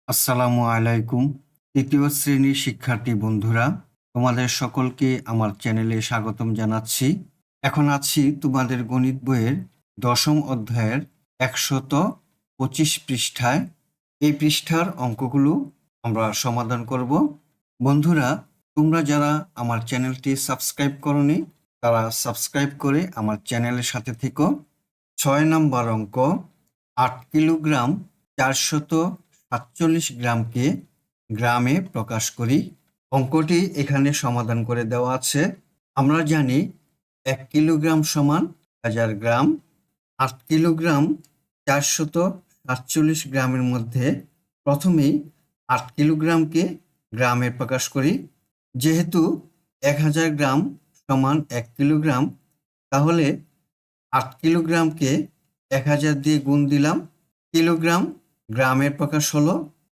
আসসালামু আলাইকুম। তৃতীয় শ্রেণীর শিক্ষার্থী বন্ধুরা, তোমাদের সকলকে আমার চ্যানেলে স্বাগতম জানাচ্ছি। এখন আছি তোমাদের গণিত বইয়ের ১০ম অধ্যায়ের ১২৫ পৃষ্ঠায়। এই পৃষ্ঠার অঙ্কগুলো আমরা সমাধান করব। বন্ধুরা, তোমরা যারা আমার চ্যানেলটি সাবস্ক্রাইব করনি, তারা সাবস্ক্রাইব করে আমার চ্যানেলের সাথে থেকো। ৬ নম্বর অঙ্ক, ৮ কিলোগ্রাম ৪৪৭ গ্রামকে গ্রামে প্রকাশ করি। অঙ্কটি এখানে সমাধান করে দেওয়া আছে। আমরা জানি ১ কিলোগ্রাম সমান ১০০০ গ্রাম। ৮ কিলোগ্রাম ৪৪৭ গ্রামের মধ্যে প্রথমেই ৮ কিলোগ্রামকে গ্রামে প্রকাশ করি। যেহেতু ১০০০ গ্রাম সমান ১ কিলোগ্রাম, তাহলে ৮ কিলোগ্রামকে ১০০০ দিয়ে গুণ দিলাম, কিলোগ্রাম গ্রামে প্রকাশ হলো,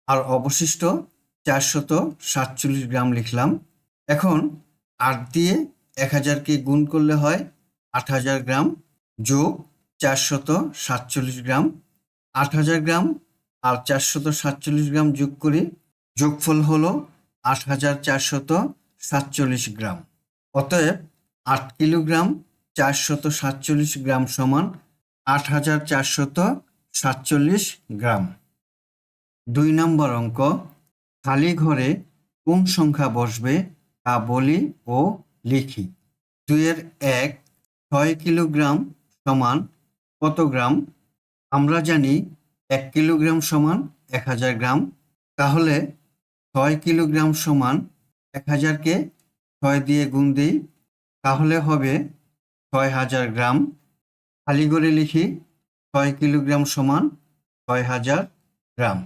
আর অবশিষ্ট ৪৪৭ গ্রাম লিখলাম। এখন ৮ দিয়ে ১০০০কে গুণ করলে হয় ৮০০০ গ্রাম যোগ ৪৪৭ গ্রাম। ৮০০০ গ্রাম আর ৪৪৭ গ্রাম যোগ করে যোগফল হলো ৮৪৪৭ গ্রাম। অতএব ৮ কিলোগ্রাম ৪৪৭ গ্রাম সমান ৮৪৪৭ গ্রাম। ২ নম্বর অঙ্ক, খালি ঘরে কোন সংখ্যা বসবে তা বলি ও লিখি। ২-এর ১, ৬ কিলোগ্রাম সমান কত গ্রাম? আমরা জানি ১ কিলোগ্রাম সমান ১০০০ গ্রাম। তাহলে ৬ কিলোগ্রাম সমান ১০০০কে ৬ দিয়ে গুণ দিই, তাহলে হবে ৬০০০ গ্রাম। খালি করে লিখি ৬ কিলোগ্রাম সমান ৬০০০ গ্রাম।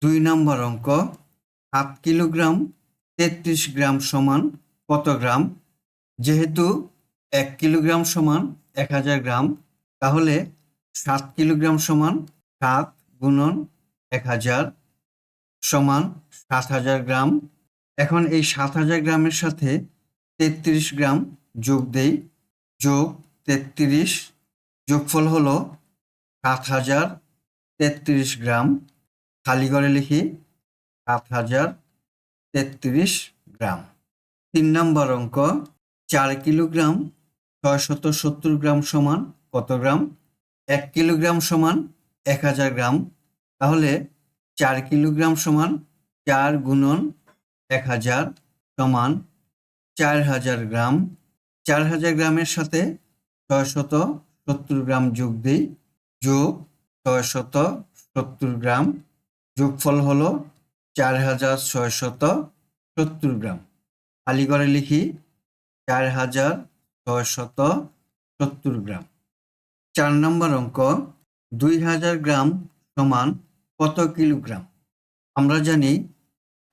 ২ নম্বর অঙ্ক, ৭ কিলোগ্রাম ৩৩ গ্রাম সমান কত গ্রাম? যেহেতু ১ কিলোগ্রাম সমান ১০০০ গ্রাম, তাহলে ৭ কিলোগ্রাম সমান ৭ গুণন ১০০০ সমান ৭০০০ গ্রাম। এখন এই ৭০০০ গ্রামের সাথে ৩৩ গ্রাম যোগ দেই, যোগ ৩৩, যোগফল হলো ৭০৩৩ গ্রাম। খালি ঘরে লিখি ৭০৩৩ গ্রাম। ৩ নম্বর অঙ্ক, ৪ কিলোগ্রাম ৬৭০ গ্রাম সমান কত গ্রাম? ১ কিলোগ্রাম সমান ১০০০ গ্রাম, তাহলে ৪ কিলোগ্রাম সমান ৪ গুণন ১০০০ সমান ৪০০০ গ্রাম। ৪০০০ গ্রামের সাথে ৬৭০ গ্রাম যোগ দিই, যোগ ৬৭০ গ্রাম, যোগফল হলো ৪৬৭০ গ্রাম। খালি ঘরে লিখি ৪৬৭০ গ্রাম। ৪ নম্বর অঙ্ক, ২০০০ গ্রাম সমান কত কিলোগ্রাম? আমরা জানি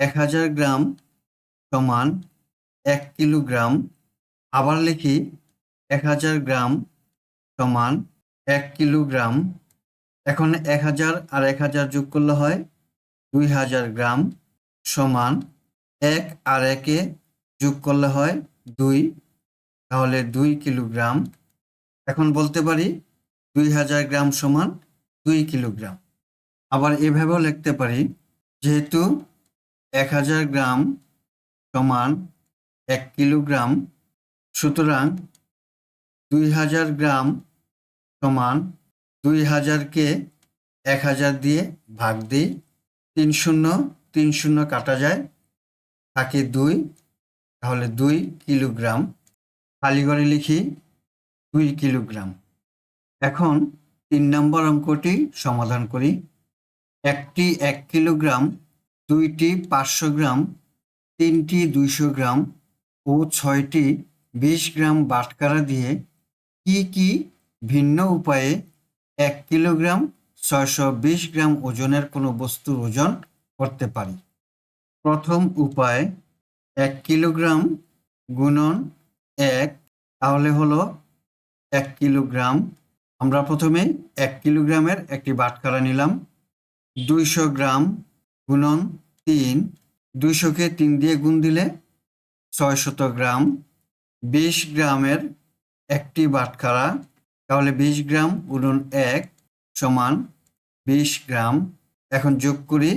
১০০০ গ্রাম সমান ১ কিলোগ্রাম। আবার লিখি ১০০০ গ্রাম সমান ১ কিলোগ্রাম। এখন ১০০০ আর ১০০০ যোগ করলে হয় ২০০০ গ্রাম সমান ১ আর ১-এ যোগ করলে হয় ২, তাহলে ২ কিলোগ্রাম। এখন বলতে পারি ২০০০ গ্রাম সমান ২ কিলোগ্রাম। আবার এভাবেও লিখতে পারি, যেহেতু ১০০০ গ্রাম সমান ১ কিলোগ্রাম, সুতরাং ২০০০ গ্রাম সমান ২০০০কে ১০০০ দিয়ে ভাগ দিই, ৩ শূন্য ৩ শূন্য কাটা যায়, থাকে ২, তাহলে ২ কিলোগ্রাম। খালি ঘরে লিখি ২ কিলোগ্রাম। এখন ৩ নম্বর অঙ্কটি সমাধান করি। একটি ১ কিলোগ্রাম, দুইটি ৫০০ গ্রাম, তিনটি ২০০ গ্রাম ও ৬টি ২০ গ্রাম বাটখারা দিয়ে কি কি ভিন্ন উপায়ে ১ কিলোগ্রাম ৬২০ গ্রাম ওজনের কোনো বস্তুর ওজন করতে পারি। প্রথম উপায়, ১ কিলোগ্রাম গুণন ১, তাহলে হলো ১ কিলোগ্রাম। আমরা প্রথমে ১ কিলোগ্রামের একটি বাটখারা নিলাম। ২০০ গ্রাম গুণন ৩, ২০০কে ৩ দিয়ে গুণ দিলে ৬০০ গ্রাম। ২০ গ্রামের একটি বাটখারা, তাহলে ২০ গ্রাম গুণন ১ সমান ২০ গ্রাম। এখন যোগ করি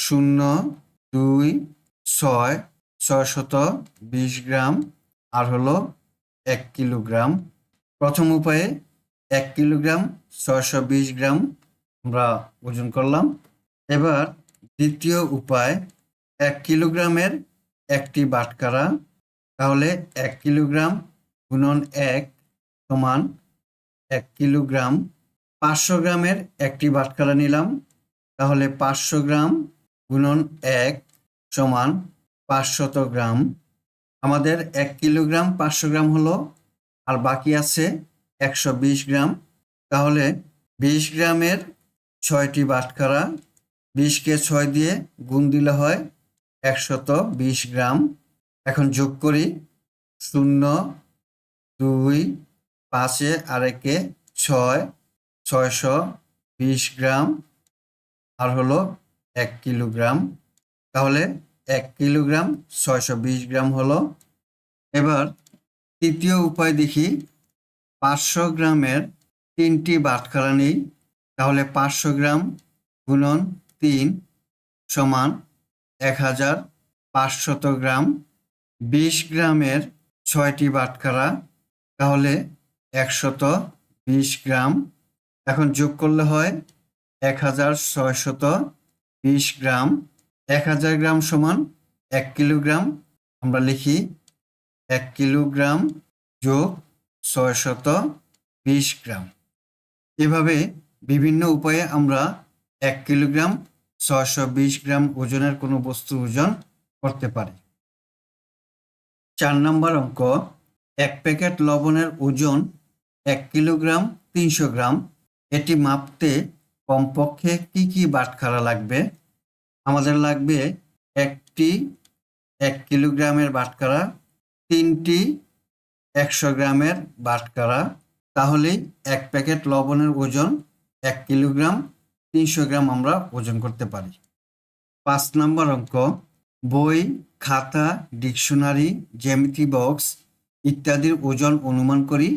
620 গ্রাম আর হলো 1 কিলোগ্রাম। প্রথম উপায়ে 1 কিলোগ্রাম 620 গ্রাম আমরা ওজন করলাম। এবার দ্বিতীয় উপায় 1 কিলোগ্রামের একটি বাটখারা, তাহলে 1 কিলোগ্রাম গুণন 1 সমান 1 কিলোগ্রাম। 500 গ্রামের একটি বাটখারা নিলাম, তাহলে 500 গ্রাম গুণন 1 সমান 500 গ্রাম। আমাদের 1 কিলোগ্রাম 500 গ্রাম হলো, আর বাকি আছে 120 গ্রাম। তাহলে 20 গ্রামের 6টি বাটখারা, 20কে 6 দিয়ে গুণ দিলে হয় 120 গ্রাম। এখন যোগ করি, 0, 2, 5 আর 1 6, 620 গ্রাম আর হলো 1 কিলোগ্রাম। তাহলে 1 কিলোগ্রাম 620 গ্রাম হলো। এবার তৃতীয় উপায় দেখি, 500 গ্রামের 3টি বাটখারা নেই, তাহলে 500 গ্রাম গুণন 3 সমান 1500 গ্রাম। 20 গ্রামের 6টি বাটখারা, তাহলে 120 গ্রাম। এখন যোগ করলে হয় 1620 গ্রাম। 1000 গ্রাম সমান 1 কিলোগ্রাম। আমরা লিখি 1 কিলোগ্রাম যোগ 620 গ্রাম। এভাবে বিভিন্ন উপায়ে আমরা 1 কিলোগ্রাম 620 গ্রাম ওজনের কোনো বস্তুর ওজন করতে পারি। 4 নম্বর অঙ্ক, 1 প্যাকেট লবণের ওজন 1 কিলোগ্রাম 300 গ্রাম। এটি মাপতে কমপক্ষে কি কি বাটখারা লাগবে? আমাদের লাগবে একটি 1 কিলোগ্রামের বাটখারা, 3টি 100 গ্রামের বাটখারা, তাহলেই 1 প্যাকেট লবণের ওজন 1 কিলোগ্রাম 300 গ্রাম আমরা ওজন করতে পারি। 5 নম্বর অঙ্ক, বই, খাতা, ডিকশনারি, জ্যামিতি বক্স ইত্যাদির ওজন অনুমান করি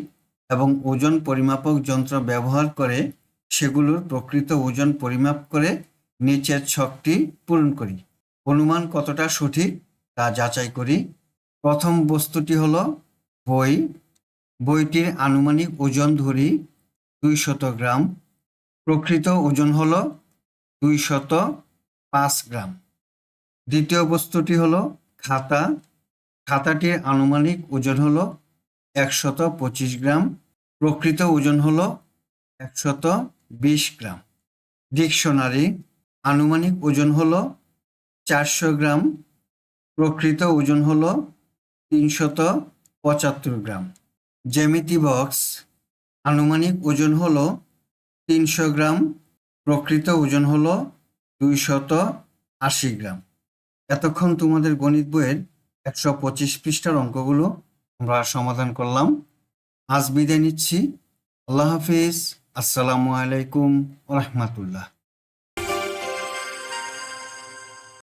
এবং ওজন পরিমাপক যন্ত্র ব্যবহার করে সেগুলোর প্রকৃত ওজন পরিমাপ করে নিচের ছকটি পূরণ করি। অনুমান কতটা সঠিক তা যাচাই করি। প্রথম বস্তুটি হলো বই। বইটির আনুমানিক ওজন ধরি 200 গ্রাম। প্রকৃত ওজন হলো 205 গ্রাম। দ্বিতীয় বস্তুটি হলো খাতা। খাতাটির আনুমানিক ওজন হলো 125 গ্রাম। প্রকৃত ওজন হলো 120 গ্রাম। ডিকশনারি, আনুমানিক ওজন হলো 400 গ্রাম। প্রকৃত ওজন হলো 375 গ্রাম। জ্যামিতি বক্স, আনুমানিক ওজন হলো 300 গ্রাম। প্রকৃত ওজন হলো 280 গ্রাম। এতক্ষণ তোমাদের গণিত বইয়ের 125 পৃষ্ঠার অঙ্কগুলো আমরা সমাধান করলাম। আজ বিদায় নিচ্ছি। আল্লাহ হাফিজ। আসসালামু আলাইকুম ওয়া রাহমাতুল্লাহ।